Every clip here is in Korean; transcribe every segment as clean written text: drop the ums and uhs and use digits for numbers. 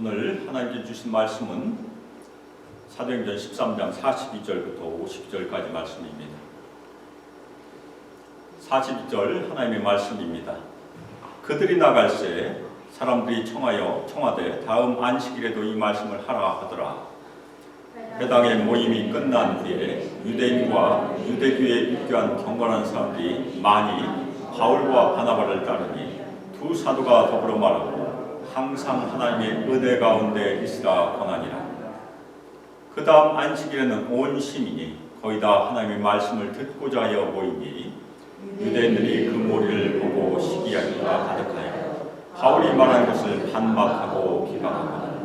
오늘 하나님께 주신 말씀은 사도행전 13장 42절부터 50절까지 말씀입니다. 42절 하나님의 말씀입니다. 그들이 나갈새 사람들이 청하되 다음 안식일에도 이 말씀을 하라 하더라. 회당의 모임이 끝난 후에 유대인과 유대교에 입교한 경건한 사람들이 많이 바울과 바나바를 따르니 두 사도가 더불어 말하고 항상 하나님의 은혜 가운데 있으라 권하니라. 그 다음 안식일에는 온 시민이 거의 다 하나님의 말씀을 듣고자 하여 모이니 유대인들이 그 무리를 보고 시기하기가 가득하여 바울이 말한 것을 반박하고 비방하고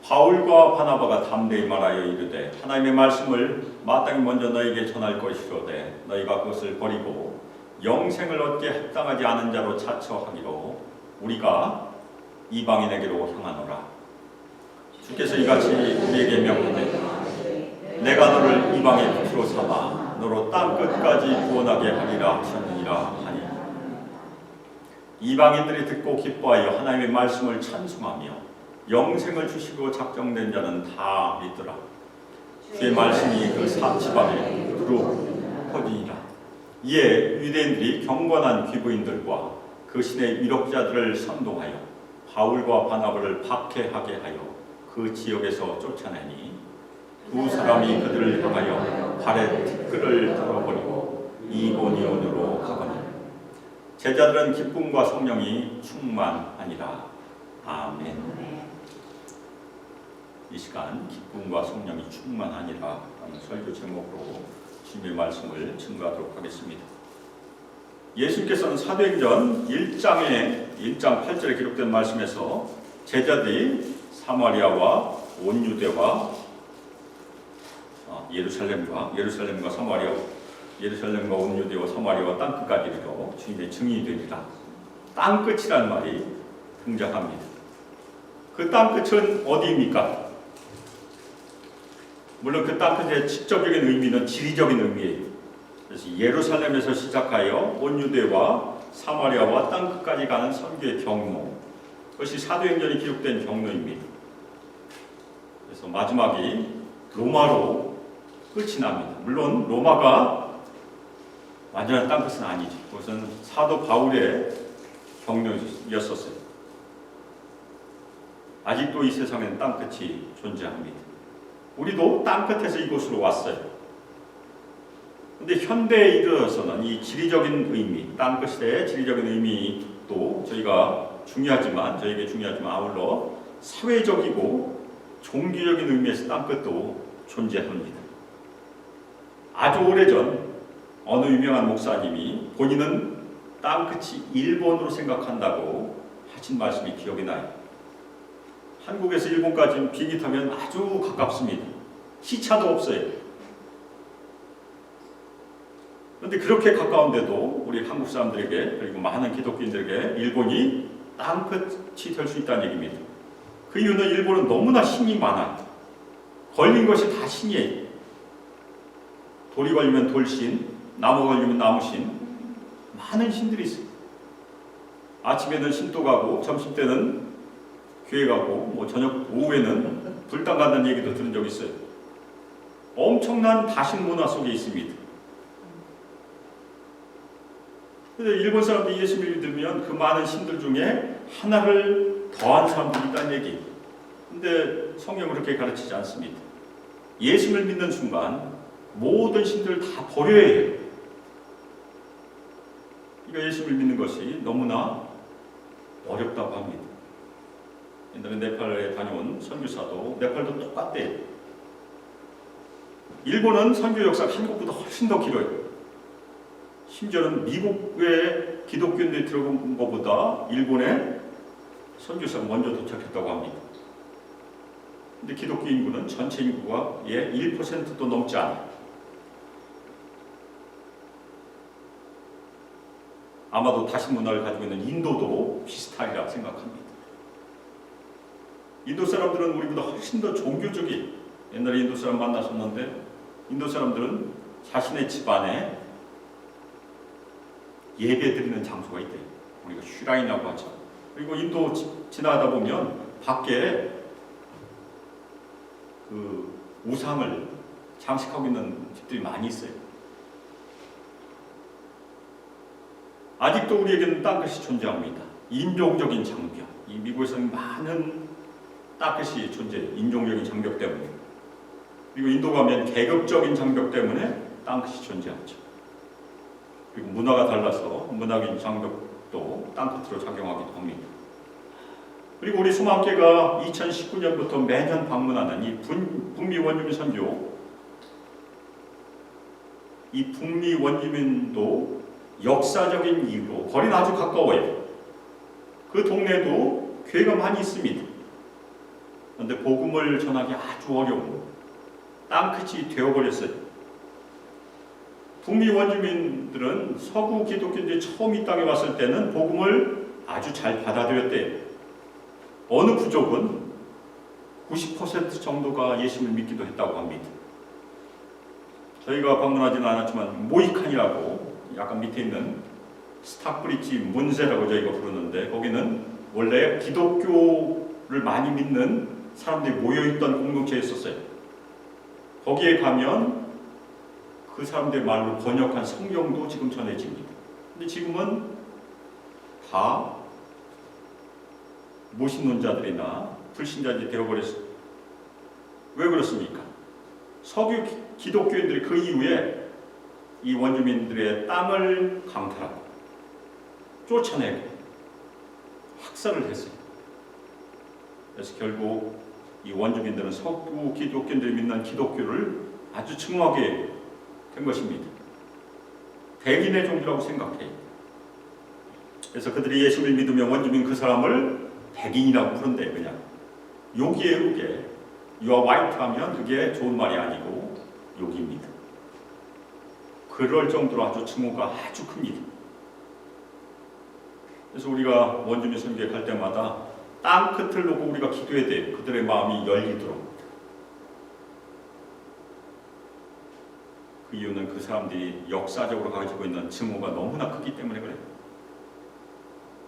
바울과 바나바가 담대히 말하여 이르되 하나님의 말씀을 마땅히 먼저 너에게 전할 것이로되 너희가 그것을 버리고 영생을 얻게 합당하지 않은 자로 자처하기로 우리가 이방인에게로 향하노라. 주께서 이같이 우리에게 명하되 내가 너를 이방의 빛으로 삼아 너로 땅 끝까지 구원하게 하리라 하셨느니라 하니 이방인들이 듣고 기뻐하여 하나님의 말씀을 찬송하며 영생을 주시고 작정된 자는 다 믿더라. 주의 말씀이 그 지방에 두루 퍼지니라. 이에 유대인들이 경건한 귀부인들과 그 신의 위력자들을 선동하여 바울과 바나바를 박해하게 하여 그 지역에서 쫓아내니 두 사람이 그들을 향하여 발에 티끌을 달아버리고 이고니온으로 가거니 제자들은 기쁨과 성령이 충만하니라. 아멘. 이 시간 기쁨과 성령이 충만하니라 라는 설교 제목으로 주님의 말씀을 증거하도록 하겠습니다. 예수님께서는 사도행전 1장 8절에 기록된 말씀에서 제자들이 사마리아와 온 유대와 예루살렘과 사마리아, 예루살렘과 온 유대와 사마리아와 땅끝까지 이르러 주님의 증인이 되리라. 땅끝이라는 말이 등장합니다. 그 땅끝은 어디입니까? 물론 그 땅끝의 직접적인 의미는 지리적인 의미예요. 그래서 예루살렘에서 시작하여 온 유대와 사마리아와 땅끝까지 가는 선교의 경로, 그것이 사도행전이 기록된 경로입니다. 그래서 마지막이 로마로 끝이 납니다. 물론 로마가 완전한 땅끝은 아니죠. 그것은 사도 바울의 경로였었어요. 아직도 이 세상에는 땅끝이 존재합니다. 우리도 땅끝에서 이곳으로 왔어요. 그런데 현대에 이르러서는 이 지리적인 의미, 땅끝의 지리적인 의미도 저에게 중요하지만 아울러 사회적이고 종교적인 의미에서 땅끝도 존재합니다. 아주 오래전 어느 유명한 목사님이 본인은 땅끝이 일본으로 생각한다고 하신 말씀이 기억이 나요. 한국에서 일본까지 비행기 타면 아주 가깝습니다. 시차도 없어요. 그런데 그렇게 가까운데도 우리 한국 사람들에게 그리고 많은 기독교인들에게 일본이 땅끝이 될 수 있다는 얘기입니다. 그 이유는 일본은 너무나 신이 많아요. 걸린 것이 다 신이에요. 돌이 걸리면 돌신, 나무 걸리면 나무신, 많은 신들이 있어요. 아침에는 신도 가고 점심때는 교회 가고 저녁 오후에는 불당 간다는 얘기도 들은 적이 있어요. 엄청난 다신 문화 속에 있습니다. 그런데 일본 사람들이 예수를 믿으면 그 많은 신들 중에 하나를 더한 사람들이 있다는 얘기. 그런데 성경은 그렇게 가르치지 않습니다. 예수를 믿는 순간 모든 신들을 다 버려야 해요. 그러니까 예수를 믿는 것이 너무나 어렵다고 합니다. 옛날에 네팔에 다녀온 선교사도 네팔도 똑같대요. 일본은 선교 역사가 한국보다 훨씬 더 길어요. 심지어는 미국의 기독교인들이 들어온 것보다 일본에 선교사가 먼저 도착했다고 합니다. 근데 기독교 인구는 전체 인구가 1%도 넘지 않아요. 아마도 다신 문화를 가지고 있는 인도도 비슷하리라 생각합니다. 인도 사람들은 우리보다 훨씬 더 종교적이에요. 옛날에 인도 사람 만났었는데 인도 사람들은 자신의 집안에 예배 드리는 장소가 있대요. 우리가 슈라인이라고 하죠. 그리고 인도 지나가다 보면 밖에 그 우상을 장식하고 있는 집들이 많이 있어요. 아직도 우리에게는 땅끝이 존재합니다. 인종적인 장벽. 이 미국에서는 많은 땅끝이 존재해요. 인종적인 장벽 때문에. 그리고 인도 가면 계급적인 장벽 때문에 땅끝이 존재하죠. 그리고 문화가 달라서 문화적인 장벽도 땅끝으로 작용하기도 합니다. 그리고 우리 수만교회가 2019년부터 매년 방문하는 이 북미 원주민 선교, 이 북미 원주민도 역사적인 이유로 거리는 아주 가까워요. 그 동네에도 교회가 많이 있습니다. 그런데 복음을 전하기 아주 어려운 땅끝이 되어버렸어요. 북미 원주민들은 서구 기독교인들이 처음 이 땅에 왔을 때는 복음을 아주 잘 받아들였대요. 어느 부족은 90% 정도가 예수님을 믿기도 했다고 합니다. 저희가 방문하지는 않았지만 모이칸이라고 약간 밑에 있는 스탁브리지 문세라고 저희가 부르는데, 거기는 원래 기독교를 많이 믿는 사람들이 모여있던 공동체였었어요. 거기에 가면 그 사람들의 말로 번역한 성경도 지금 전해집니다. 근데 지금은 다 무신론자들이나 불신자들이 되어버렸어요. 왜 그렇습니까? 석유 기독교인들이 그 이후에 이 원주민들의 땅을 강탈하고 쫓아내고 학살을 했어요. 그래서 결국 이 원주민들은 석유 기독교인들이 믿는 기독교를 아주 증오하게 된 것입니다. 백인의 종교라고 생각해요. 그래서 그들이 예수를 믿으면 원주민 그 사람을 백인이라고 부른대요. 그냥 욕이에요. 그게 You are white 하면 그게 좋은 말이 아니고 욕입니다. 그럴 정도로 아주 증오가 아주 큽니다. 그래서 우리가 원주민 선교에 갈 때마다 땅 끝을 놓고 우리가 기도해야 돼요. 그들의 마음이 열리도록. 그 이유는 그 사람들이 역사적으로 가지고 있는 증오가 너무나 크기 때문에 그래요.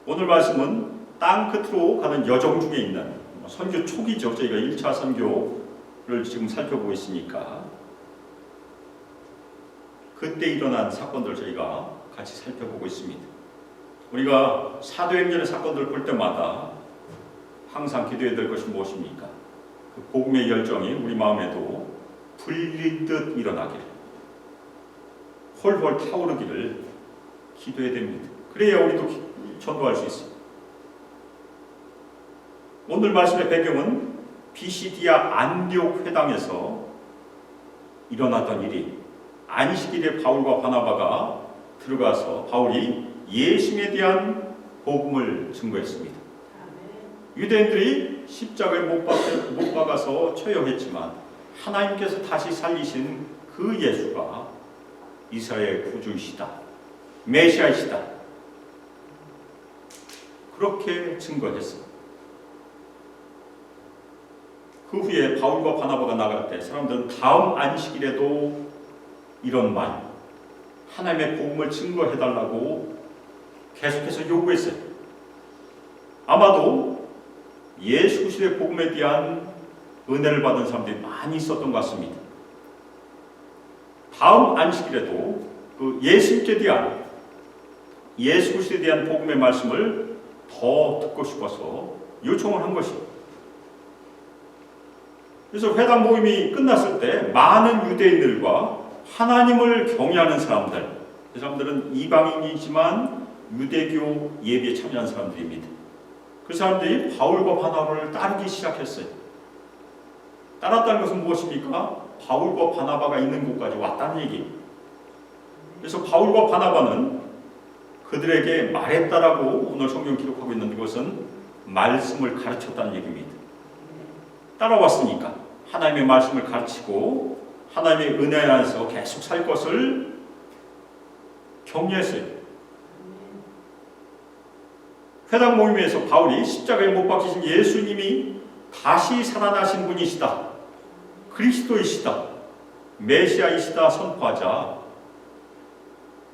오늘 말씀은 땅 끝으로 가는 여정 중에 있는 선교 초기죠. 저희가 1차 선교를 지금 살펴보고 있으니까 그때 일어난 사건들 저희가 같이 살펴보고 있습니다. 우리가 사도행전의 사건들을 볼 때마다 항상 기도해야 될 것이 무엇입니까? 그 복음의 열정이 우리 마음에도 불리듯 일어나기를, 홀홀 타오르기를 기도해야 됩니다. 그래야 우리도 전도할 수 있습니다. 오늘 말씀의 배경은 비시디아 안디옥 회당에서 일어났던 일이, 안식일에 바울과 바나바가 들어가서 바울이 예수님에 대한 복음을 증거했습니다. 유대인들이 십자가에 못 박아서 처형했지만 하나님께서 다시 살리신 그 예수가 이스라엘 구주이시다, 메시아이시다, 그렇게 증거했습니다. 그 후에 바울과 바나바가 나갈 때 사람들은 다음 안식일에도 이런 말, 하나님의 복음을 증거해달라고 계속해서 요구했어요. 아마도 예수 그리스도의 복음에 대한 은혜를 받은 사람들이 많이 있었던 것 같습니다. 다음 안식일에도 그 예수님께 대한, 예수 그리스도에 대한 복음의 말씀을 더 듣고 싶어서 요청을 한 것이에요. 그래서 회당 모임이 끝났을 때 많은 유대인들과 하나님을 경외하는 사람들, 그 사람들은 이방인이지만 유대교 예배에 참여한 사람들입니다. 그 사람들이 바울과 바나바를 따르기 시작했어요. 따랐다는 것은 무엇입니까? 바울과 바나바가 있는 곳까지 왔다는 얘기예요. 그래서 바울과 바나바는 그들에게 말했다라고 오늘 성경 기록하고 있는 것은 말씀을 가르쳤다는 얘기입니다. 따라왔으니까 하나님의 말씀을 가르치고 하나님의 은혜 안에서 계속 살 것을 격려했어요. 회당 모임에서 바울이 십자가에 못 박히신 예수님이 다시 살아나신 분이시다, 그리스도이시다, 메시아이시다 선포하자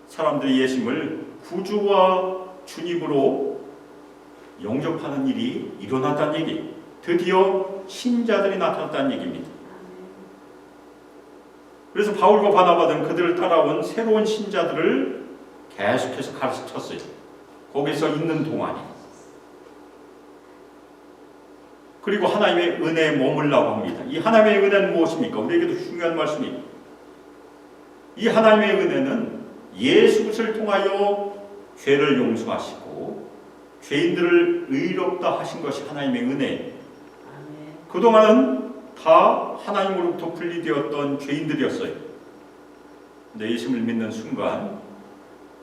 사람들이 예수님을 구주와 주님으로 영접하는 일이 일어났다는 얘기. 드디어 신자들이 나타났다는 얘기입니다. 그래서 바울과 바나바는 그들을 따라온 새로운 신자들을 계속해서 가르쳤어요. 거기서 있는 동안에. 그리고 하나님의 은혜에 머물라고 합니다. 이 하나님의 은혜는 무엇입니까? 우리에게도 중요한 말씀입니다. 이 하나님의 은혜는 예수 그리스도를 통하여 죄를 용서하시고 죄인들을 의롭다 하신 것이 하나님의 은혜예요. 그동안은 다 하나님으로부터 분리되었던 죄인들이었어요. 근데 예수를 믿는 순간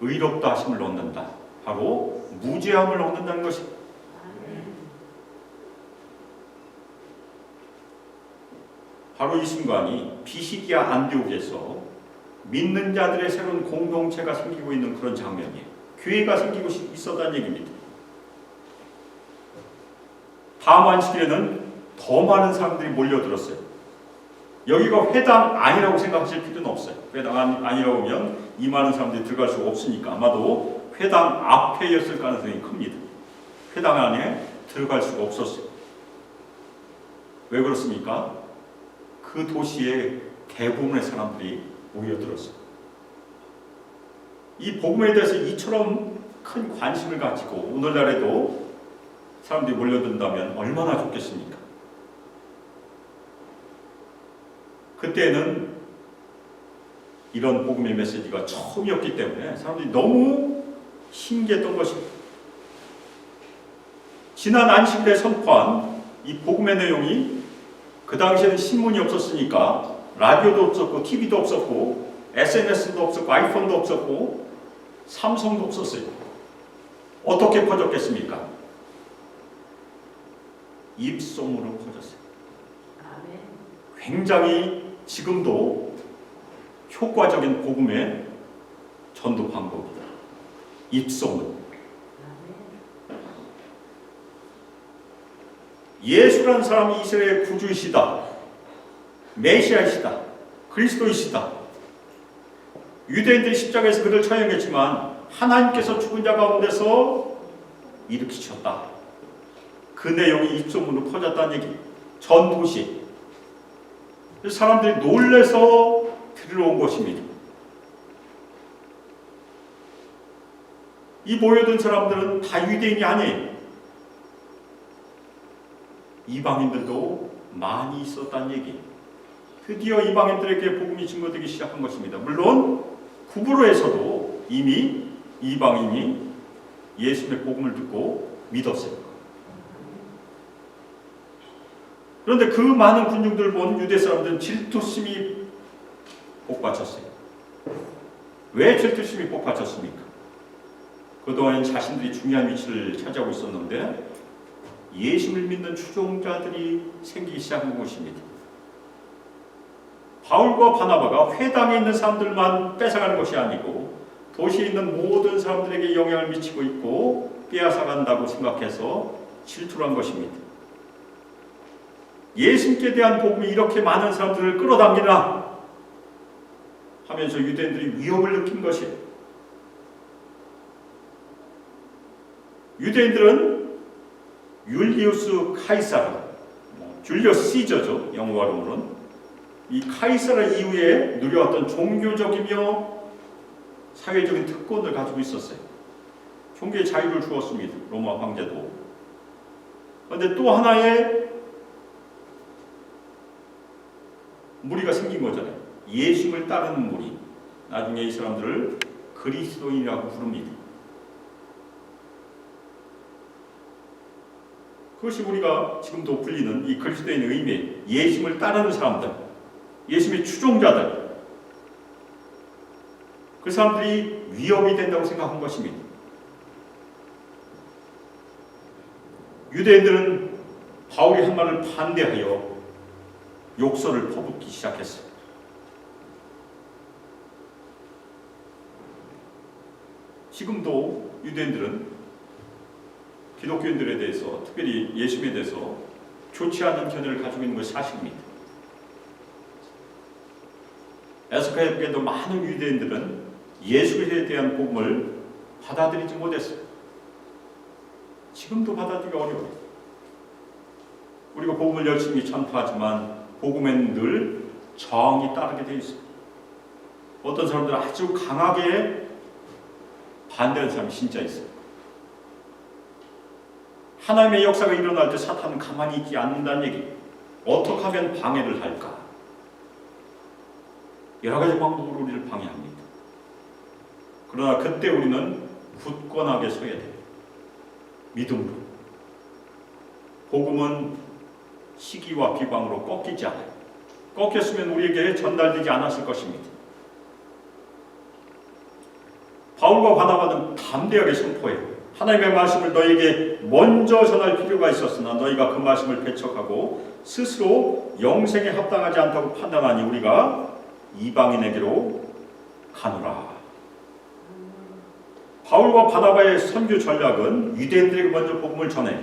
의롭다 하심을 얻는다. 바로 무죄함을 얻는다는 것입니다. 바로 이 순간이 비시디아 안디옥에서 믿는 자들의 새로운 공동체가 생기고 있는 그런 장면이에요. 교회가 생기고 있었다는 얘기입니다. 다음 안식일에는 더 많은 사람들이 몰려들었어요. 여기가 회당 아니라고 생각하실 필요는 없어요. 회당 아니라고 하면 이 많은 사람들이 들어갈 수가 없으니까 아마도 회당 앞에였을 가능성이 큽니다. 회당 안에 들어갈 수가 없었어요. 왜 그렇습니까? 그 도시의 대부분의 사람들이 모여들었어요. 이 복음에 대해서 이처럼 큰 관심을 가지고 오늘날에도 사람들이 몰려든다면 얼마나 좋겠습니까? 그때는 이런 복음의 메시지가 처음이었기 때문에 사람들이 너무 신기했던 것입니다. 지난 안식일에 선포한 이 복음의 내용이 그 당시에는 신문이 없었으니까 라디오도 없었고 TV도 없었고 SNS도 없었고 아이폰도 없었고 삼성도 없었어요. 어떻게 퍼졌겠습니까? 입소문으로 퍼졌어요. 굉장히 지금도 효과적인 복음의 전도 방법이다. 입소문. 예수라는 사람이 이스라엘의 구주이시다. 메시아이시다. 그리스도이시다. 유대인들이 십자가에서 그를 처형했지만 하나님께서 죽은 자 가운데서 일으키셨다. 그 내용이 입소문으로 퍼졌다는 얘기. 전 도시. 사람들이 놀래서 들으러 온 것입니다. 이 모여든 사람들은 다 유대인이 아니에요. 이방인들도 많이 있었다는 얘기. 드디어 이방인들에게 복음이 증거되기 시작한 것입니다. 물론 구브로에서도 이미 이방인이 예수의 복음을 듣고 믿었어요. 그런데 그 많은 군중들을 본 유대 사람들은 질투심이 복받쳤어요. 왜 질투심이 복받쳤습니까? 그동안 자신들이 중요한 위치를 차지하고 있었는데 예수를 믿는 추종자들이 생기기 시작한 것입니다. 바울과 바나바가 회당에 있는 사람들만 뺏어가는 것이 아니고 도시에 있는 모든 사람들에게 영향을 미치고 있고 빼앗아간다고 생각해서 질투를 한 것입니다. 예수님께 대한 복음이 이렇게 많은 사람들을 끌어당기나 하면서 유대인들이 위협을 느낀 것이에요. 유대인들은 율리우스 카이사르, 줄리어스 시저죠. 영어 발음으로는. 이 카이사르 이후에 누려왔던 종교적이며 사회적인 특권을 가지고 있었어요. 종교의 자유를 주었습니다. 로마 황제도. 그런데 또 하나의 무리가 생긴 거잖아요. 예수를 따르는 무리. 나중에 이 사람들을 그리스도인이라고 부릅니다. 그것이 우리가 지금도 불리는 이 그리스도인의 의미, 예수를 따르는 사람들, 예수의 추종자들, 그 사람들이 위협이 된다고 생각한 것입니다. 유대인들은 바울이 한 말을 반대하여 욕설을 퍼붓기 시작했어요. 지금도 유대인들은 기독교인들에 대해서, 특별히 예수에 대해서 좋지 않은 견해를 가지고 있는 것이 사실입니다. 에스카에도 많은 유대인들은 예수에 대한 복음을 받아들이지 못했어요. 지금도 받아들이기 어려워요. 우리가 복음을 열심히 전파하지만 복음에는 늘 저항이 따르게 되어 있어요. 어떤 사람들은 아주 강하게 반대하는 사람이 진짜 있어요. 하나님의 역사가 일어날 때 사탄은 가만히 있지 않는다는 얘기. 어떻게 하면 방해를 할까? 여러 가지 방법으로 우리를 방해합니다. 그러나 그때 우리는 굳건하게 서야 돼요. 믿음으로. 복음은 시기와 비방으로 꺾이지 않아요. 꺾였으면 우리에게 전달되지 않았을 것입니다. 바울과 바나바는 담대하게 선포해요. 하나님의 말씀을 너에게 먼저 전할 필요가 있었으나 너희가 그 말씀을 배척하고 스스로 영생에 합당하지 않다고 판단하니 우리가 이방인에게로 가노라. 바울과 바나바의 선교 전략은 유대인들에게 먼저 복음을 전해.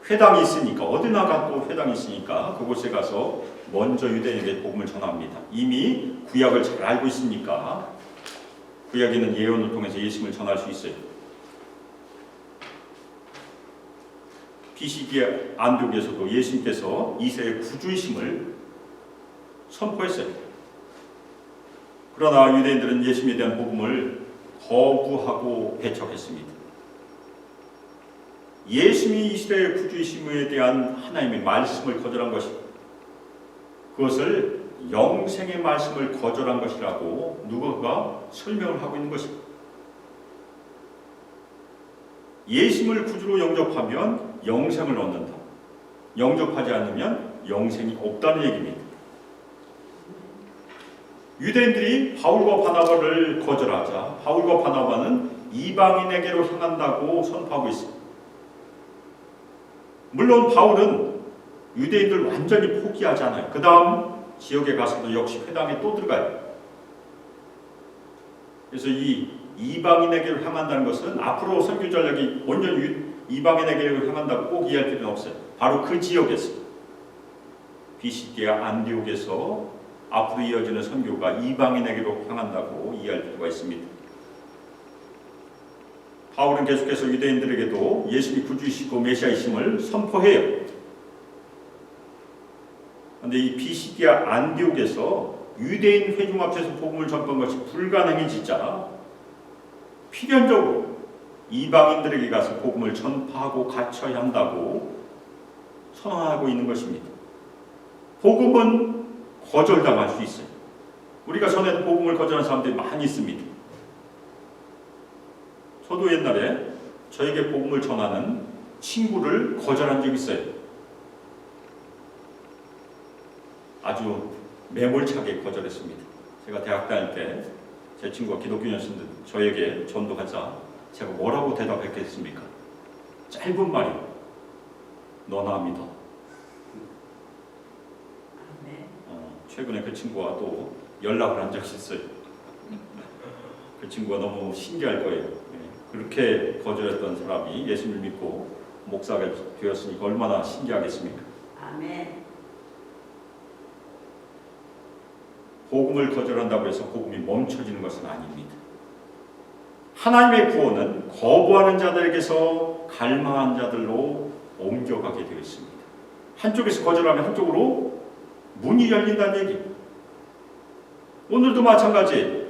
회당이 있으니까, 어디 나가도 회당이 있으니까 그곳에 가서 먼저 유대인에게 복음을 전합니다. 이미 구약을 잘 알고 있으니까 구약에는 예언을 통해서 예수님을 전할 수 있어요. 비시기의 안디옥에서도 예수님께서 이세의 구주이심을 선포했어요. 그러나 유대인들은 예수님에 대한 복음을 거부하고 배척했습니다. 예수님이 이 시대의 구주이심에 대한 하나님의 말씀을 거절한 것입니다. 그것을 영생의 말씀을 거절한 것이라고 누가가 설명을 하고 있는 것입니다. 예수님을 구주로 영접하면 영생을 얻는다. 영접하지 않으면 영생이 없다는 얘기입니다. 유대인들이 바울과 바나바를 거절하자 바울과 바나바는 이방인에게로 향한다고 선포하고 있습니다. 물론 바울은 유대인들 완전히 포기하지 않아요. 그 다음 지역에 가서도 역시 회당에 또 들어가요. 그래서 이 이방인에게로 향한다는 것은 앞으로 선교 전략이 온전히 이방인에게로 향한다고 꼭 이해할 필요는 없어요. 바로 그 지역에서 비시디아 안디옥에서 앞으로 이어지는 선교가 이방인에게로 향한다고 이해할 필요가 있습니다. 바울은 계속해서 유대인들에게도 예수님이 구주이시고 메시아이심을 선포해요. 그런데 이 비시디아 안디옥에서 유대인 회중 앞에서 복음을 전파한 것이 불가능해지자 필연적으로 이방인들에게 가서 복음을 전파하고 갇혀야 한다고 선언하고 있는 것입니다. 복음은 거절당할 수 있어요. 우리가 전에도 복음을 거절한 사람들이 많이 있습니다. 저도 옛날에 저에게 복음을 전하는 친구를 거절한 적이 있어요. 아주 매몰차게 거절했습니다. 제가 대학 다닐 때 제 친구가 기독교인이었는데 저에게 전도하자 제가 뭐라고 대답했겠습니까? 짧은 말이요. 너나 믿어. 최근에 그 친구와 또 연락을 한 적이 있어요. 그 친구가 너무 신기할 거예요. 그렇게 거절했던 사람이 예수님을 믿고 목사가 되었으니까 얼마나 신기하겠습니까? 아멘. 복음을 거절한다고 해서 복음이 멈춰지는 것은 아닙니다. 하나님의 구원은 거부하는 자들에게서 갈망한 자들로 옮겨가게 되어 있습니다. 한쪽에서 거절하면 한쪽으로 문이 열린다는 얘기. 오늘도 마찬가지.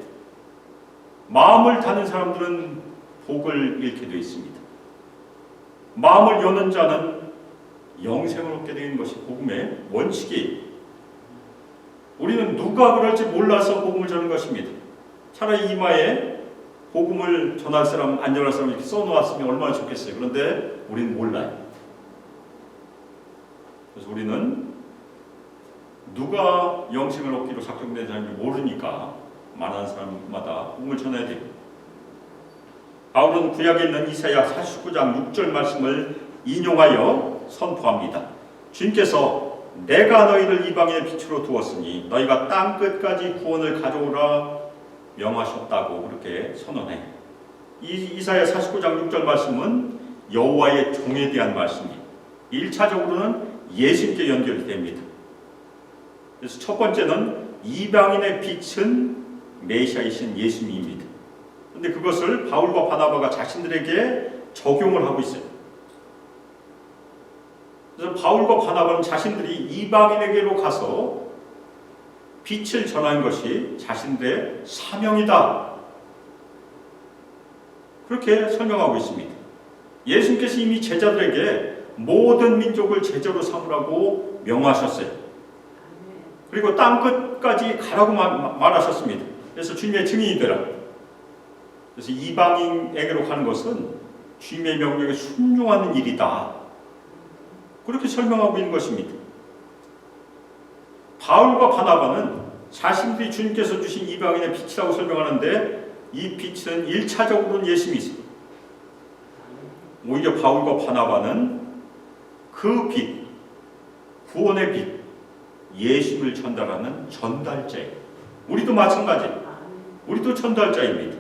마음을 닫는 사람들은 복을 잃게 되어 있습니다. 마음을 여는 자는 영생을 얻게 되는 것이 복음의 원칙이에요. 우리는 누가 그럴지 몰라서 복음을 전하는 것입니다. 차라리 이마에 복음을 전할 사람, 안 전할 사람 이렇게 써놓았으면 얼마나 좋겠어요. 그런데 우리는 몰라요. 그래서 우리는 누가 영생을 얻기로 작정된 사람인지 모르니까 많은 사람마다 복음을 전해야 돼요. 바울은 구약에 있는 이사야 49장 6절 말씀을 인용하여 선포합니다. 주님께서 내가 너희를 이방의 빛으로 두었으니 너희가 땅 끝까지 구원을 가져오라 명하셨다고 그렇게 선언해. 이사야 49장 6절 말씀은 여호와의 종에 대한 말씀입니다. 1차적으로는 예수님께 연결이 됩니다. 그래서 첫 번째는 이방인의 빛은 메시아이신 예수님입니다. 그런데 그것을 바울과 바나바가 자신들에게 적용을 하고 있어요. 그래서 바울과 바나바는 자신들이 이방인에게로 가서 빛을 전하는 것이 자신들의 사명이다. 그렇게 설명하고 있습니다. 예수님께서 이미 제자들에게 모든 민족을 제자로 삼으라고 명하셨어요. 그리고 땅끝까지 가라고 말하셨습니다. 그래서 주님의 증인이 되라. 그래서 이방인에게로 가는 것은 주님의 명령에 순종하는 일이다. 그렇게 설명하고 있는 것입니다. 바울과 바나바는 자신들이 주님께서 주신 이방인의 빛이라고 설명하는데 이 빛은 1차적으로는 예수님이십니다. 오히려 바울과 바나바는 그 빛, 구원의 빛, 예수를 전달하는 전달자예요. 우리도 마찬가지. 우리도 전달자입니다.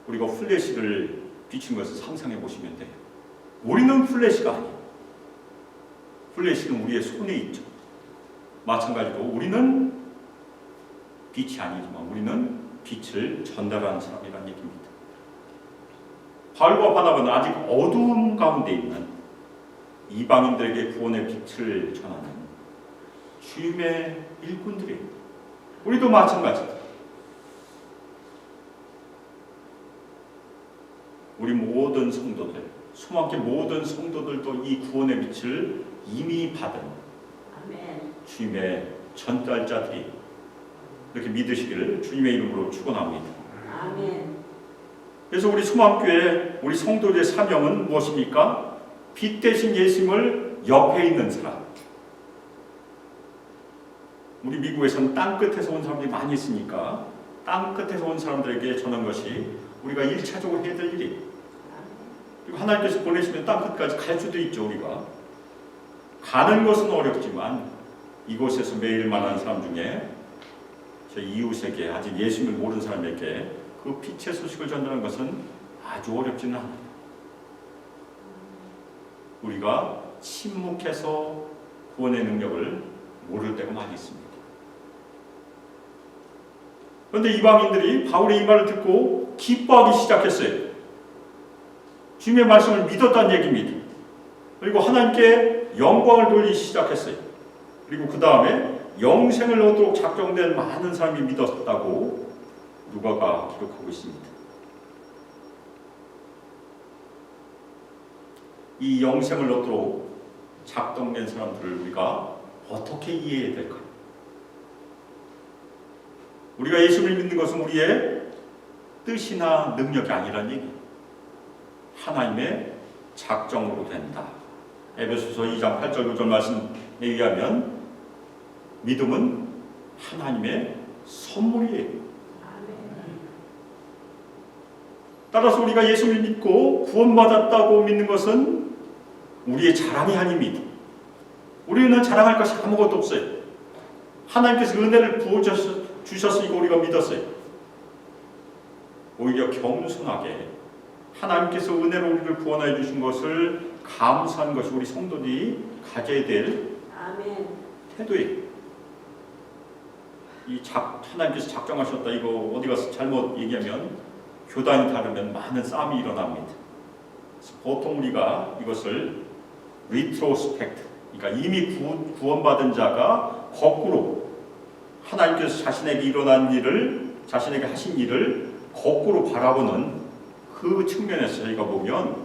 우리가 플래시를 비춘 것을 상상해 보시면 돼요. 우리는 플래시가 아니에요. 플래시는 우리의 손에 있죠. 마찬가지로 우리는 빛이 아니지만 우리는 빛을 전달하는 사람이라는 얘기입니다. 바울과 바나바는 아직 어두움 가운데 있는 이방인들에게 구원의 빛을 전하는 주님의 일꾼들이에요. 우리도 마찬가지다. 우리 모든 성도들, 수많게 모든 성도들도 이 구원의 빛을 이미 받은 주님의 전달자들이 이렇게 믿으시기를 주님의 이름으로 축원합니다. 아멘. 그래서 우리 수맘교회 우리 성도들의 사명은 무엇입니까? 빛 대신 예수님을 옆에 있는 사람. 우리 미국에서는 땅끝에서 온 사람들이 많이 있으니까 땅끝에서 온 사람들에게 전한 것이 우리가 1차적으로 해야 될 일이에요. 그리고 하나님께서 보내시면 땅끝까지 갈 수도 있죠. 우리가 가는 것은 어렵지만 이곳에서 매일 만난 사람 중에 제 이웃에게 아직 예수님을 모르는 사람에게 그 빛의 소식을 전하는 것은 아주 어렵지는 않아요. 우리가 침묵해서 구원의 능력을 모를 때가 많이 있습니다. 그런데 이방인들이 바울의 이 말을 듣고 기뻐하기 시작했어요. 주님의 말씀을 믿었다는 얘기입니다. 그리고 하나님께 영광을 돌리기 시작했어요. 그리고 그 다음에 영생을 얻도록 작정된 많은 사람이 믿었다고 누가가 기록하고 있습니다. 이 영생을 얻도록 작정된 사람들을 우리가 어떻게 이해해야 될까요? 우리가 예수를 믿는 것은 우리의 뜻이나 능력이 아니라는 얘기예요. 하나님의 작정으로 된다. 에베소서 2장 8절 9절 말씀에 의하면 믿음은 하나님의 선물이에요. 따라서 우리가 예수를 믿고 구원받았다고 믿는 것은 우리의 자랑이 아닙니다. 우리는 자랑할 것이 아무것도 없어요. 하나님께서 은혜를 부어주셨으니까 우리가 믿었어요. 오히려 겸손하게 하나님께서 은혜로 우리를 구원해 주신 것을 감사하는 것이 우리 성도들이 가져야 될 태도예요. 하나님께서 작정하셨다 이거 어디 가서 잘못 얘기하면 교단이 다르면 많은 싸움이 일어납니다. 그래서 보통 우리가 이것을 retrospect, 그러니까 이미 구원받은 자가 거꾸로 하나님께서 자신에게 일어난 일을, 자신에게 하신 일을 거꾸로 바라보는 그 측면에서 저희가 보면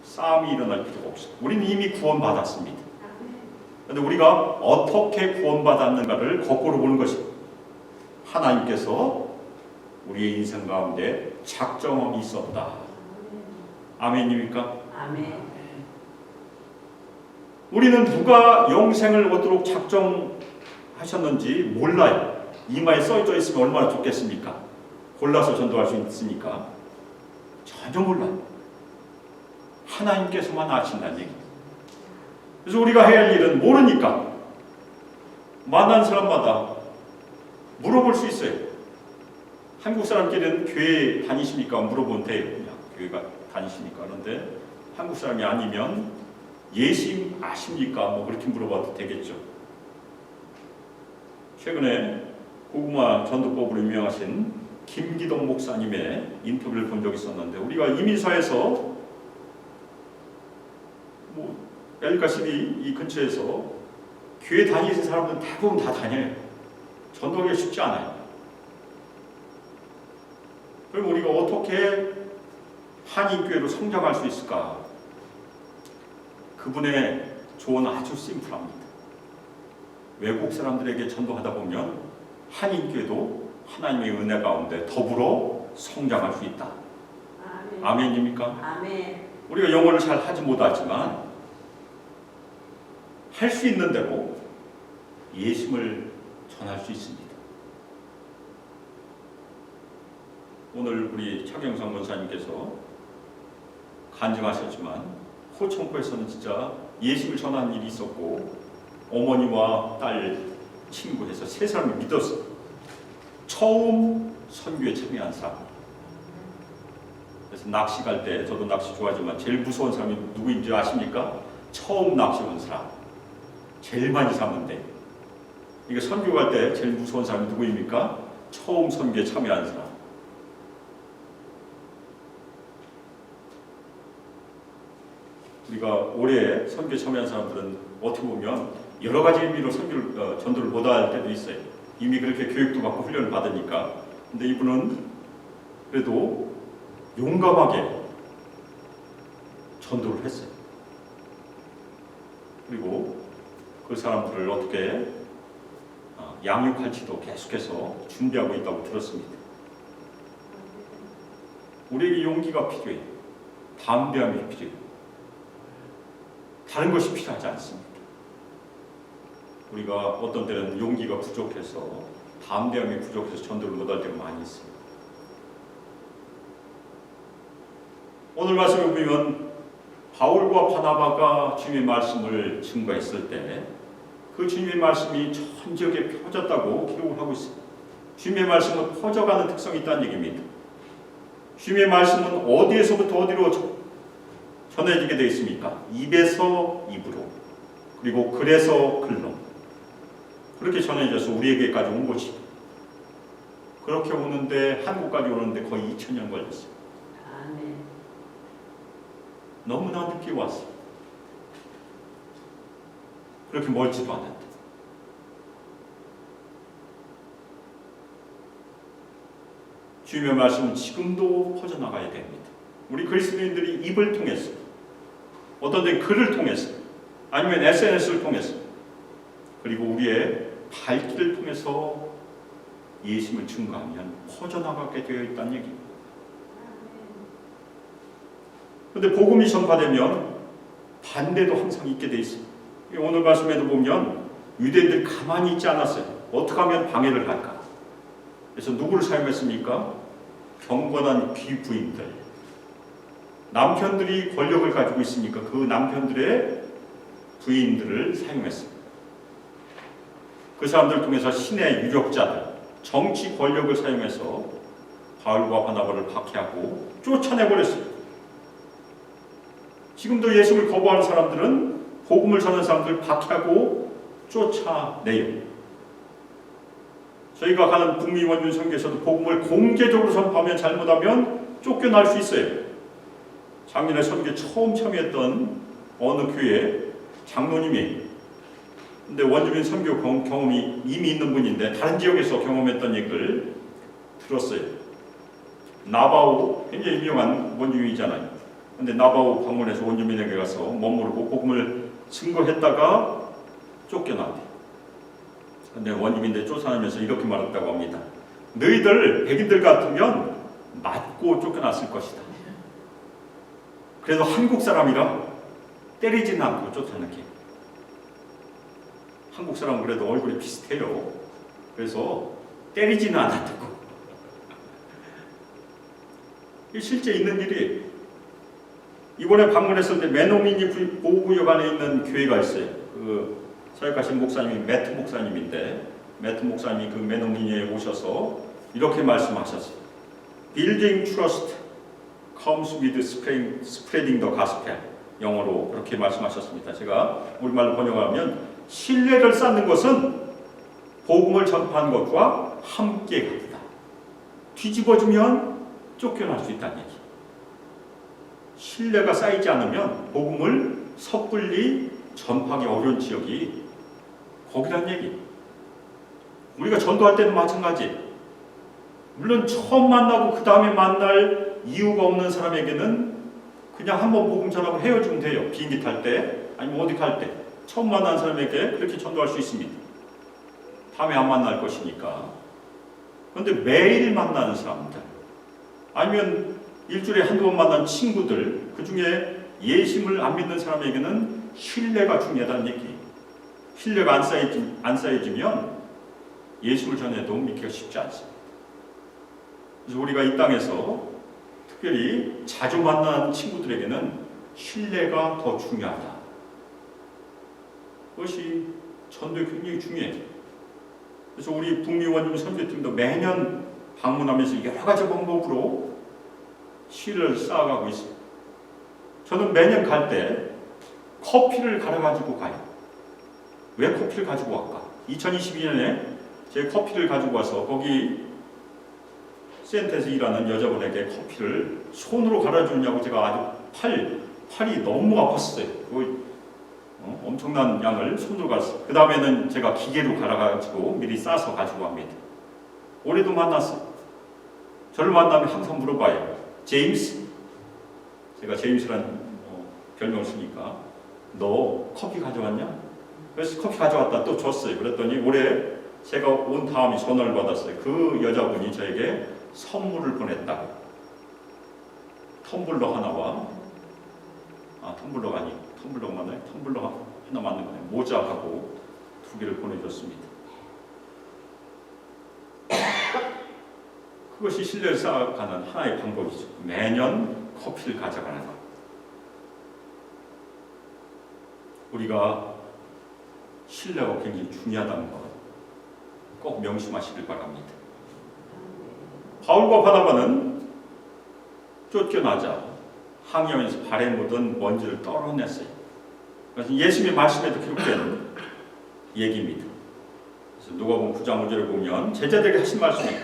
싸움이 일어날 필요가 없어요. 우리는 이미 구원받았습니다. 그런데 우리가 어떻게 구원받았는가를 거꾸로 보는 것입니다. 하나님께서 우리의 인생 가운데 작정이 있었다. 아멘입니까? 아멘. 우리는 누가 영생을 얻도록 작정하셨는지 몰라요. 이마에 써져 있으면 얼마나 좋겠습니까? 골라서 전도할 수 있으니까. 전혀 몰라요. 하나님께서만 아신다는 얘기입니다. 그래서 우리가 해야 할 일은 모르니까 만난 사람마다 물어볼 수 있어요. 한국 사람끼리는 교회 다니십니까? 물어보면 돼요. 그냥 교회가 다니십니까? 그런데 한국 사람이 아니면 예수 아십니까? 뭐 그렇게 물어봐도 되겠죠. 최근에 고구마 전도법으로 유명하신 김기동 목사님의 인터뷰를 본 적이 있었는데, 우리가 이민사에서 엘리카시티 이 근처에서 교회 다니는 사람들은 대부분 다 다녀요. 전도하기가 쉽지 않아요. 그럼 우리가 어떻게 한인교회로 성장할 수 있을까? 그분의 조언은 아주 심플합니다. 외국 사람들에게 전도하다 보면 한인교회도 하나님의 은혜 가운데 더불어 성장할 수 있다. 아멘. 아멘입니까? 아멘. 우리가 영어를 잘 하지 못하지만 할 수 있는 대로 예수를 전할 수 있습니다. 오늘 우리 차경상 권사님께서 간증하셨지만 호청코에서는 진짜 예수를 전하는 일이 있었고, 어머니와 딸, 친구해서 세 사람이 믿었어요. 처음 선교에 참여한 사람. 그래서 낚시 갈 때, 저도 낚시 좋아하지만 제일 무서운 사람이 누구인지 아십니까? 처음 낚시 온 사람. 제일 많이 잡는데. 이게 선교 갈 때 제일 무서운 사람이 누구입니까? 처음 선교에 참여한 사람. 우리가 올해 선교에 참여한 사람들은 어떻게 보면 여러 가지 의미로 전도를 못할 때도 있어요. 이미 그렇게 교육도 받고 훈련을 받으니까. 근데 이분은 그래도 용감하게 전도를 했어요. 그리고 그 사람들을 어떻게 양육할지도 계속해서 준비하고 있다고 들었습니다. 우리에게 용기가 필요해요. 담대함이 필요해요. 다른 것이 필요하지 않습니다. 우리가 어떤 때는 용기가 부족해서, 담대함이 부족해서 전도를 못할 때가 많이 있습니다. 오늘 말씀을 보면 바울과 바나바가 주님의 말씀을 증거했을 때 그 주님의 말씀이 전 지역에 퍼졌다고 기록을 하고 있습니다. 주님의 말씀은 퍼져가는 특성이 있다는 얘기입니다. 주님의 말씀은 어디에서부터 어디로 전해지게 되어 있습니까? 입에서 입으로, 그리고 글에서 글로, 그렇게 전해져서 우리에게까지 온 것이. 그렇게 오는데, 한국까지 오는데 거의 2000년 걸렸어요. 아멘. 너무나 늦게 왔어요. 그렇게 멀지도 않았다. 주님의 말씀은 지금도 퍼져나가야 됩니다. 우리 그리스도인들이 입을 통해서, 어떤 데는 글을 통해서, 아니면 SNS를 통해서, 그리고 우리의 발길을 통해서 예수님을 증거하면 퍼져나가게 되어 있다는 얘기입니다. 그런데 복음이 전파되면 반대도 항상 있게 되어 있습니다. 오늘 말씀에도 보면 유대인들이 가만히 있지 않았어요. 어떻게 하면 방해를 할까? 그래서 누구를 사용했습니까? 경건한 귀부인들. 남편들이 권력을 가지고 있으니까 그 남편들의 부인들을 사용했습니다. 그 사람들을 통해서 신의 유력자들, 정치 권력을 사용해서 바울과 바나바를 박해하고 쫓아내버렸습니다. 지금도 예수를 거부하는 사람들은, 복음을 전하는 사람들을 박해하고 쫓아내요. 저희가 가는 북미 원주 선교에서도 복음을 공개적으로 선포하면, 잘못하면 쫓겨날 수 있어요. 작년에 선교에 처음 참여했던 어느 교회 장로님이, 근데 원주민 선교 경험이 이미 있는 분인데 다른 지역에서 경험했던 얘기를 들었어요. 나바오, 굉장히 유명한 원주민이잖아요. 근데 나바오 방문해서 원주민에게 가서 머무르고 복음을 증거했다가 쫓겨났대요. 근데 원주민들 쫓아내면서 이렇게 말했다고 합니다. 너희들 백인들 같으면 맞고 쫓겨났을 것이다. 그래도 한국 사람이라 때리지는 않고 쫓아내게. 한국 사람은 그래도 얼굴이 비슷해요. 그래서 때리지는 않았다고. 이게 실제 있는 일이에요. 이번에 방문했을 때 메노미니 보호구역 안에 있는 교회가 있어요. 그 사역하신 목사님이 매트 목사님인데, 매트 목사님이 그 메노미니에 오셔서 이렇게 말씀하셨어요. Building trust comes with spreading the gospel. 영어로 그렇게 말씀하셨습니다. 제가 우리말로 번역하면, 신뢰를 쌓는 것은 복음을 전파하는 것과 함께 갑니다. 뒤집어주면 쫓겨날 수 있다는 얘기. 신뢰가 쌓이지 않으면 복음을 섣불리 전파하기 어려운 지역이 거기란 얘기. 우리가 전도할 때도 마찬가지. 물론 처음 만나고 그 다음에 만날 이유가 없는 사람에게는 그냥 한번 복음 전하고 헤어지면 돼요. 비행기 탈 때 아니면 어디 갈 때 처음 만난 사람에게 그렇게 전도할 수 있습니다. 다음에 안 만날 것이니까. 그런데 매일 만나는 사람들 아니면 일주일에 한두 번 만난 친구들, 그 중에 예심을 안 믿는 사람에게는 신뢰가 중요하다는 얘기. 신뢰가 안 쌓여지면 예심을 전해도 믿기가 쉽지 않습니다. 그래서 우리가 이 땅에서 특별히 자주 만나는 친구들에게는 신뢰가 더 중요하다. 그것이 전도에 굉장히 중요해요. 그래서 우리 북미 원주민 선교팀도 매년 방문하면서 여러 가지 방법으로 신뢰를 쌓아가고 있어요. 저는 매년 갈 때 커피를 갈아가지고 가요. 왜 커피를 가지고 갈까? 2022년에 제 커피를 가지고 와서 거기 센터에서 일하는 여자분에게 커피를 손으로 갈아주냐고 제가 아주 팔이 너무 아팠어요. 엄청난 양을 손으로 갈았어요. 그 다음에는 제가 기계로 갈아가지고 미리 싸서 가지고 갑니다. 올해도 만났어요. 저를 만나면 항상 물어봐요. 제임스? 제가 제임스라는 별명을 쓰니까 너 커피 가져왔냐? 그래서 커피 가져왔다 또 줬어요. 그랬더니 올해 제가 온 다음에 전화를 받았어요. 그 여자분이 저에게 선물을 보냈다고. 텀블러 하나와 텀블러가 아니고 텀블러가 맞나요? 텀블러 하나 맞는 거예요. 모자하고 2개를 보내줬습니다. 그것이 신뢰를 쌓아가는 하나의 방법이죠. 매년 커피를 가져가는 것. 우리가 신뢰가 굉장히 중요하다는 것 꼭 명심하시길 바랍니다. 바울과 바나바는 쫓겨나자 항해하면서 발에 묻은 먼지를 떨어냈어요. 그래서 예수님의 말씀에도 기록된 얘기입니다. 그래서 누가복음 9장 5절을 보면 제자들에게 하신 말씀이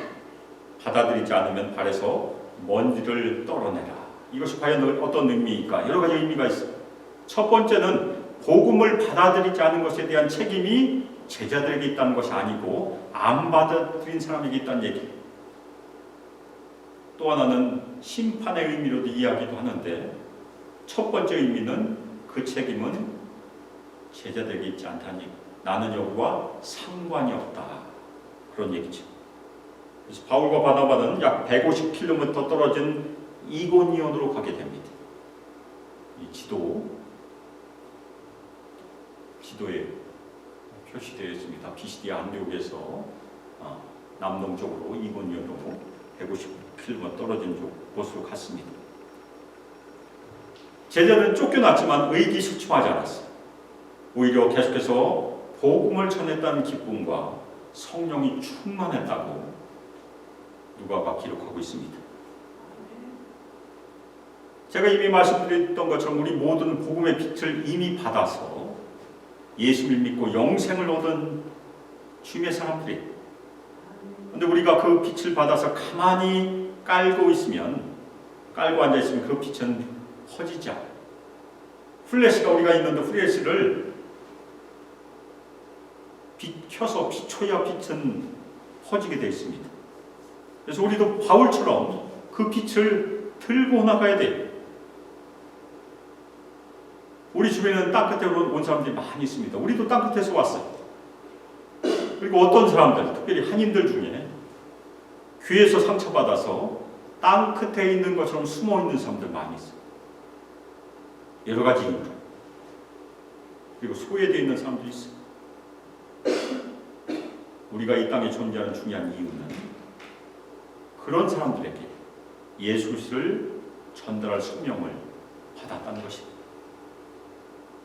받아들이지 않으면 발에서 먼지를 떨어내라. 이것이 과연 어떤 의미일까? 여러 가지 의미가 있어요. 첫 번째는 복음을 받아들이지 않은 것에 대한 책임이 제자들에게 있다는 것이 아니고 안 받아들인 사람에게 있다는 얘기. 또 하나는 심판의 의미로도 이야기도 하는데 첫 번째 의미는 그 책임은 제자들에게 있지 않다는 얘기. 나는 여기와 상관이 없다. 그런 얘기죠. 그래서 바울과 바나바는 약 150km 떨어진 이고니온으로 가게 됩니다. 이 지도에 표시되어 있습니다. 피시디아 안디옥에서 남동쪽으로 이고니온으로 150km 떨어진 곳으로 갔습니다. 제자들은 쫓겨났지만 의기소침하지 않았어요. 오히려 계속해서 복음을 전했다는 기쁨과 성령이 충만했다고 누가가 기록하고 있습니다. 제가 이미 말씀드렸던 것처럼 우리 모든 복음의 빛을 이미 받아서 예수를 믿고 영생을 얻은 주님의 사람들이. 그런데 우리가 그 빛을 받아서 가만히 깔고 앉아있으면 그 빛은 퍼지지 않아요. 플래시가 우리가 있는데 플래시를 켜서 비춰야 빛은 퍼지게 되어 있습니다. 그래서 우리도 바울처럼 그 빛을 들고 나가야 돼요. 우리 주변에는 땅끝으로 온 사람들이 많이 있습니다. 우리도 땅끝에서 왔어요. 그리고 어떤 사람들, 특별히 한인들 중에 귀에서 상처받아서 땅끝에 있는 것처럼 숨어있는 사람들 많이 있어요. 여러 가지 이유로. 그리고 소외되어 있는 사람도 있어요. 우리가 이 땅에 존재하는 중요한 이유는 그런 사람들에게 예수 그리스도를 전달할 소명을 받았다는 것입니다.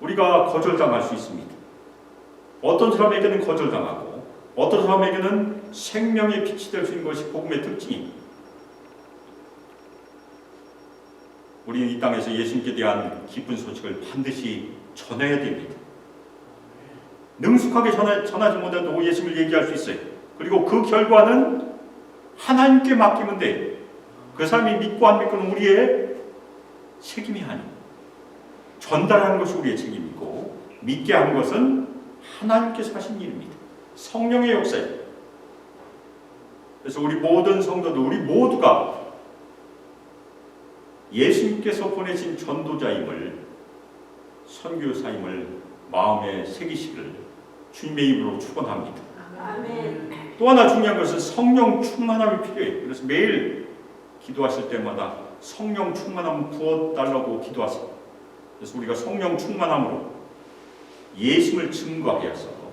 우리가 거절당할 수 있습니다. 어떤 사람에게는 거절당하고 어떤 사람에게는 생명의 빛이 될 수 있는 것이 복음의 특징입니다. 우리는 이 땅에서 예수님께 대한 기쁜 소식을 반드시 전해야 됩니다. 능숙하게 전하지 못해도 예수님을 얘기할 수 있어요. 그리고 그 결과는 하나님께 맡기면 돼. 그 사람이 믿고 안 믿고는 우리의 책임이 아니고, 전달하는 것이 우리의 책임이고, 믿게 하는 것은 하나님께서 하신 일입니다. 성령의 역사예요. 그래서 우리 모든 성도들, 우리 모두가 예수님께서 보내신 전도자임을, 선교사임을 마음에 새기시기를 주님의 이름으로 축원합니다. 아멘. 또 하나 중요한 것은 성령 충만함이 필요해요. 그래서 매일 기도하실 때마다 성령 충만함 부어달라고 기도하세요. 그래서 우리가 성령 충만함으로 예수를 증거하여서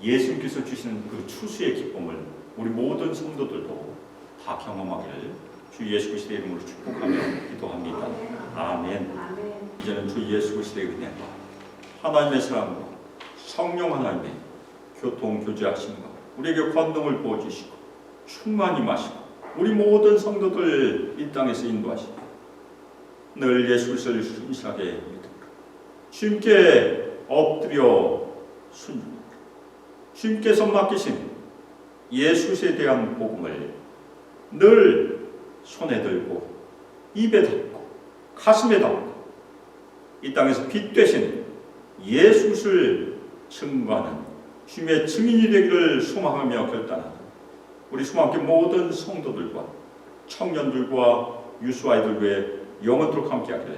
예수님께서 주시는 그 추수의 기쁨을 우리 모든 성도들도 다 경험하기를 주 예수 그리스도의 이름으로 축복하며 기도합니다. 아멘. 이제는 주 예수 그리스도의 은혜와 하나님의 사랑과 성령 하나님의 교통 교제하심과 우리에게 권능을 부어주시고 충만히 마시고 우리 모든 성도들 이 땅에서 인도하시고 늘 예수 그리스도를 순실하게 믿습니다. 주님께 엎드려 순종합니다. 주님께서 맡기신 예수에 대한 복음을 늘 손에 들고 입에 담고 가슴에 담고 이 땅에서 빛 되신 예수를 증거하는 주님의 증인이 되기를 소망하며 결단하는 우리 수많게 모든 성도들과 청년들과 유수아이들과 영원토록 함께하기를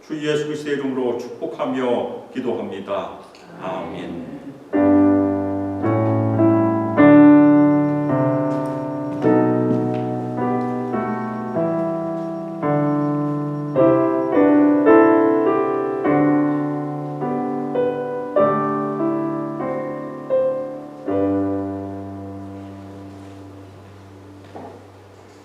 주 예수 그리스도의 이름으로 축복하며 기도합니다. 아멘.